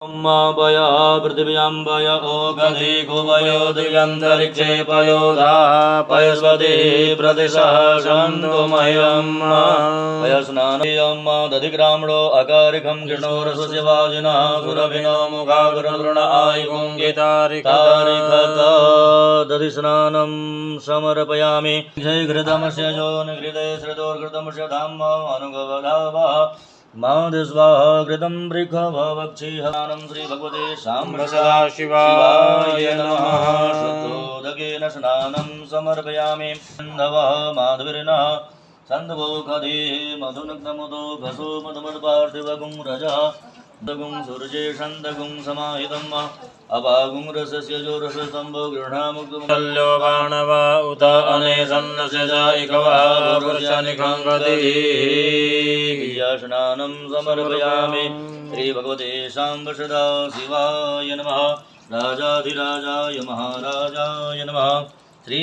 पय पृथिव्यां पय ओगधि कुवयो दिव्यन्तरिक्षे पयोधाः पयस्वती प्रतिशः शन्तुमह्यम् पयस्नानयं दधिग्रामणो अकारिकं कृष्णोरसस्य वाजिनः सुरभिनो मुखाग्रवृण आयुङ्गितारिखत दधिस्नानं समर्पयामि घृतमस्य जो निघृते श्रितोर्घृतमस्य धाम अनुगवधावः माधस्वाहा कृतं वृषभवक्षिहानं श्रीभगवते साम्ब सदाशिवाय नमः शुद्धोदकेन स्नानं समर्पयामि धवः माधवीर्नः सन्दवोखधे मधुनग्नमुदो घसो मधुमत्पार्थिवगुं रजः दगुं सूर्ये शन्दगुं समाहितम् अपागुं रसस्य जो रसस्तम्भो गृह्णामुक्तमल्यो बाणव उत अनेसन्नस्य च इकवः पुरुषनिखङ्गतिः स्नानं समर्पयामि श्रीभगवते साम्ब सदाशिवाय नमः राजाधिराजाय महाराजाय नमः श्री